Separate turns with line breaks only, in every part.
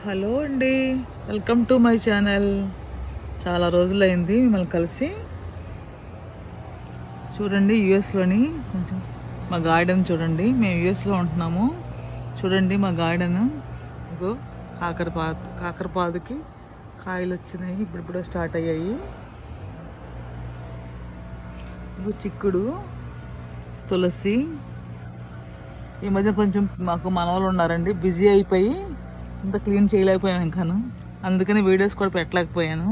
Hello అండి, welcome to my channel. చాలా రోజులైంది మిమ్మల్ని కలిసి. చూడండి, యుఎస్లోని కొంచెం మా గార్డెన్ చూడండి. మేము యుఎస్లో ఉంటున్నాము. చూడండి మా గార్డెన్. ఇగో కాకరపాదుకి కాయలు వచ్చినాయి, ఇప్పుడిప్పుడే స్టార్ట్ అయ్యాయి. ఇగో చిక్కుడు, తులసి. ఈ మధ్య కొంచెం మాకు మనవలు ఉన్నారండి, బిజీ అయిపోయి అంత క్లీన్ చేయలేకపోయాను ఇంకాను, అందుకని వీడియోస్ కూడా పెట్టలేకపోయాను.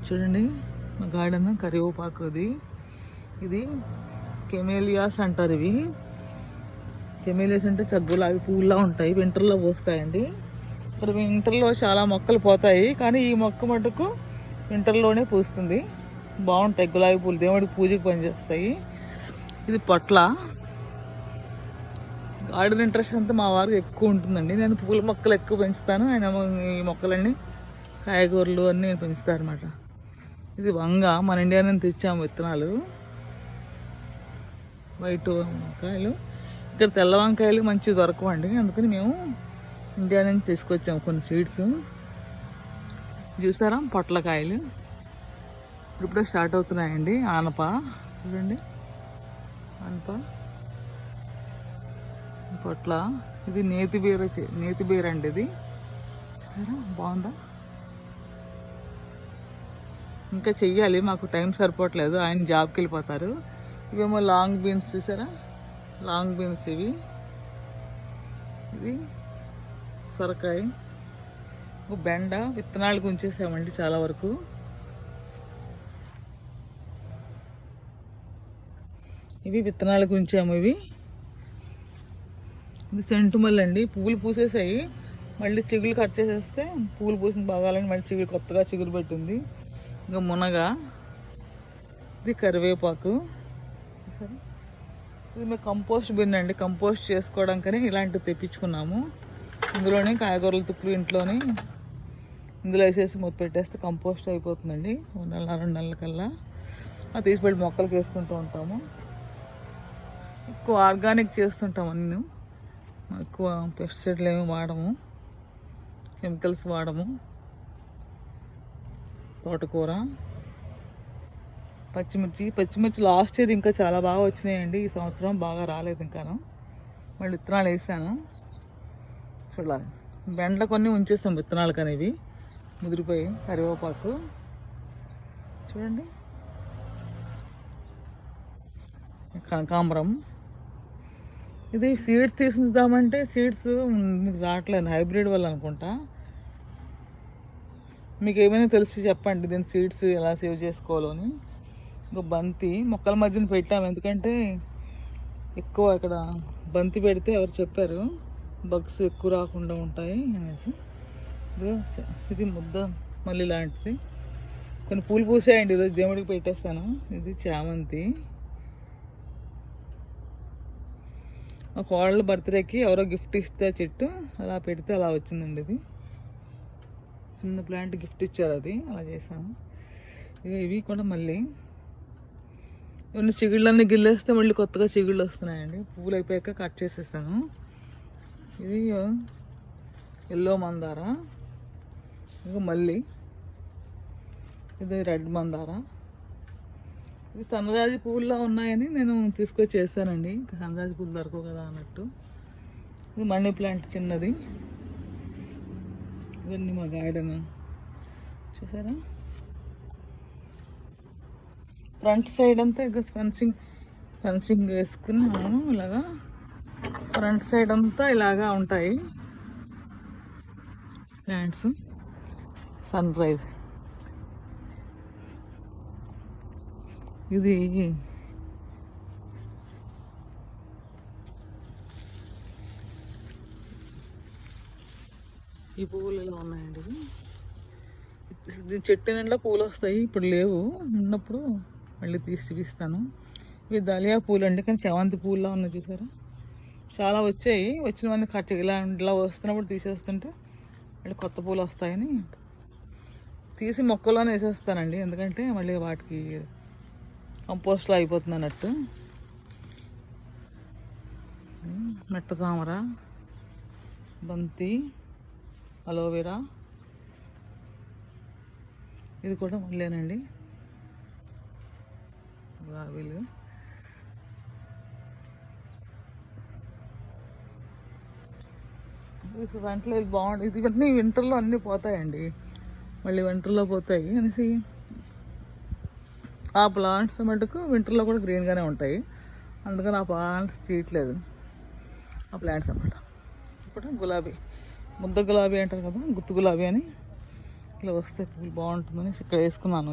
చూడండి మా గార్డెన్ కరివేపాకు. ఇది కెమేలియాస్ అంటారు. ఇవి కెమేలియాస్ అంటే గులాబీ పువ్వులా ఉంటాయి, వింటర్లో పోస్తాయండి. ఇక్కడ వింటర్లో చాలా మొక్కలు పోతాయి, కానీ ఈ మొక్క మటుకు వింటర్లోనే పూస్తుంది. బాగుంటాయి గులాబీ పూలు, దేవుడికి పూజకి పనిచేస్తాయి. ఇది పొట్ల. గార్డెన్ ఇంట్రెస్ట్ అంతా మా వారికి ఎక్కువ ఉంటుందండి. నేను పూల మొక్కలు ఎక్కువ పెంచుతాను, ఆయన ఈ మొక్కలన్నీ కాయగూరలు అన్నీ నేను పెంచుతాను అనమాట. ఇది వంగ, మన ఇండియా నుంచి తెచ్చాము విత్తనాలు. వైట్ వంకాయలు, ఇక్కడ తెల్ల వంకాయలు మంచిగా దొరకవండి, అందుకని మేము ఇండియా నుంచి తీసుకొచ్చాము కొన్ని సీడ్స్. చూసారా పొట్లకాయలు ఇప్పుడే స్టార్ట్ అవుతున్నాయండి. ఆనప చూడండి, ఆనప పొట్ల. ఇది నేతి బీర అండి. ఇది బాగుందా? ఇంకా చెయ్యాలి, మాకు టైం సరిపోవట్లేదు, ఆయన జాబ్కి వెళ్ళిపోతారు. ఇవేమో లాంగ్ బీన్స్, చూసారా లాంగ్ బీన్స్. ఇది సొరకాయ, బెండ. విత్తనాలకు ఉంచేసామండి చాలా వరకు. ఇవి విత్తనాలకు ఉంచాము. ఇది సెంటు మల్లె అండి, పువ్వులు పూసేసాయి, మళ్ళీ చిగుళ్ళు కట్ చేసేస్తే పువ్వులు పూసిన బాగాలని మళ్ళీ చిగురు కొత్తగా చిగురు పెట్టింది. ఇంకా మునగ. ఇది కరివేపాకు. చూసారా, ఇది మేము కంపోస్ట్ బిన్ అండి, కంపోస్ట్ చేసుకోవడానికని ఇలాంటివి తెప్పించుకున్నాము. ఇందులోనే కాయగూరల తుక్కులు ఇంట్లోనే ఇందులో వేసేసి మూత పెట్టేస్తే కంపోస్ట్ అయిపోతుందండి. 1 నెల 2 నెలల కల్లా అది తీసిపెట్టి మొక్కలకు వేసుకుంటూ ఉంటాము. ఎక్కువ ఆర్గానిక్ చేస్తుంటాము అన్నీ, ఎక్కువ పెస్టిసైడ్లు ఏమి వాడము, కెమికల్స్ వాడము. తోటకూర, పచ్చిమిర్చి లాస్ట్ ఇయర్ ఇంకా చాలా బాగా వచ్చినాయండి, ఈ సంవత్సరం బాగా రాలేదు ఇంకాను. మళ్ళీ విత్తనాలు వేసాను. చూడాలి, బెండలు కొన్ని ఉంచేస్తాం విత్తనాలు, కానీ ఇవి ముదిరిపోయి. కరివేపాకు చూడండి, కనకాంబరం. ఇది సీడ్స్ తీసుకుందామంటే సీడ్స్ మీకు రావట్లేదు, హైబ్రిడ్ వల్ల అనుకుంటా. మీకు ఏమైనా తెలిసి చెప్పండి, దీని సీడ్స్ ఎలా సేవ్ చేసుకోవాలో అని. ఇంకా బంతి మొక్కల మధ్యన పెట్టాము, ఎందుకంటే ఎక్కువ ఇక్కడ బంతి పెడితే ఎవరు చెప్పారు బగ్స్ ఎక్కువ రాకుండా ఉంటాయి అనేసి. ఇది ముద్ద మళ్ళీ లాంటిది. కొన్ని పూలు పూసాయండి, ఈరోజు దేవుడికి పెట్టేస్తాను. ఇది చామంతి. మా కోడళ్ళ బర్త్డేకి ఎవరో గిఫ్ట్ ఇస్తే చెట్టు అలా పెడితే అలా వచ్చిందండి. ఇది చిన్న ప్లాంట్ గిఫ్ట్ ఇచ్చారు, అది అలా చేశాను. ఇవి కూడా మళ్ళీ ఇవన్నీ చిగుళ్ళన్నీ గిల్లేస్తే మళ్ళీ కొత్తగా చిగుళ్ళు వస్తున్నాయండి. పువ్వులు అయిపోయాక కట్ చేసేసాను. ఇది ఎల్లో మందార. ఇది మళ్ళీ ఇది రెడ్ మందార. ఇది సన్నజాజి పువ్వుల్లో ఉన్నాయని నేను తీసుకొచ్చి చేశానండి, ఇంకా సన్నజాజి పువ్వులు దొరకవు కదా అన్నట్టు. ఇది మనీ ప్లాంట్ చిన్నది. ఇవన్నీ మా గార్డెన్ చూసారా. ఫ్రంట్ సైడ్ అంతా ఇక ఫెన్సింగ్ వేసుకున్నాము. ఇలాగా ఫ్రంట్ సైడ్ అంతా ఇలాగా ఉంటాయి ప్లాంట్స్. Sun rise. ఇది ఈ పువ్వులు ఇలా ఉన్నాయండి. ఇది చెట్టు నిండా పూలు వస్తాయి, ఇప్పుడు లేవు, ఉన్నప్పుడు మళ్ళీ తీసి చూపిస్తాను. ఇవి దళియా పూలు అండి, కానీ చామంతి పూలులా ఉన్నాయి చూసారా. చాలా వచ్చాయి, వచ్చినవన్నీ కట్ ఇలా వస్తున్నప్పుడు తీసేస్తుంటే మళ్ళీ కొత్త పూలు వస్తాయని తీసి మొక్కలోనే వేసేస్తానండి, ఎందుకంటే మళ్ళీ వాటికి కంపోస్ట్లో అయిపోతుంది అన్నట్టు. మెట్ట తామర, బంతి, అలోవెరా, ఇది కూడా మళ్ళీనండి గులాబీలు. ఫ్రంట్లో ఇది బాగుంటుంది. ఇవన్నీ వింటర్లో అన్నీ పోతాయండి, మళ్ళీ వింటర్లో పోతాయి అనేసి ఆ ప్లాంట్స్ మటుకు వింటర్లో కూడా గ్రీన్గానే ఉంటాయి. అందుకని ఆ ప్లాంట్స్ తీయట్లేదు, ఆ ప్లాంట్స్ అన్నమాట. ఇప్పుడు గులాబీ, ముద్ద గులాబీ అంటారు కదా, గుత్తు గులాబీ అని, ఇట్లా వస్తే పువ్వులు బాగుంటుందని ఇక్కడ వేసుకున్నాను.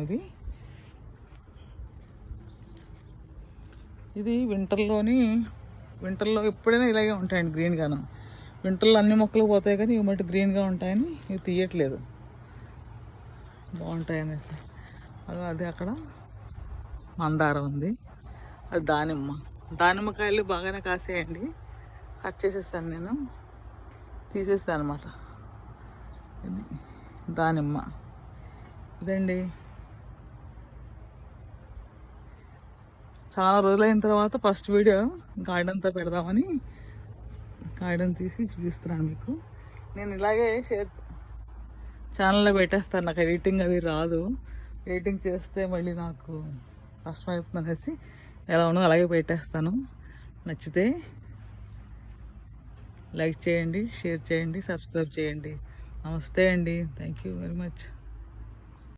ఇది వింటర్లో ఎప్పుడైనా ఇలాగే ఉంటాయండి గ్రీన్గాను. వింటర్లో అన్ని మొక్కలు పోతాయి కానీ ఇవి మటు గ్రీన్గా ఉంటాయని ఇవి తీయట్లేదు, బాగుంటాయి అనేసి. అది అక్కడ మందారం ఉంది, అది దానిమ్మకాయలు బాగానే కాసేయండి. కట్ చేసేస్తాను, నేను తీసేస్తాను అనమాట. ఇది దానిమ్మ, ఇదండి. చాలా రోజులైన తర్వాత ఫస్ట్ వీడియో గార్డెన్తో పెడదామని గార్డెన్ తీసి చూపిస్తున్నాను మీకు. నేను ఇలాగే ఛానల్లో పెట్టేస్తాను, నాకు ఎడిటింగ్ అది రాదు. ఎడిటింగ్ చేస్తే మళ్ళీ నాకు కష్టమవుతుంది అనేసి ఎలా ఉన్నో అలాగే పెట్టేస్తాను. నచ్చితే లైక్ చేయండి, షేర్ చేయండి, సబ్స్క్రైబ్ చేయండి. నమస్తే అండి, థ్యాంక్ యూ వెరీ మచ్.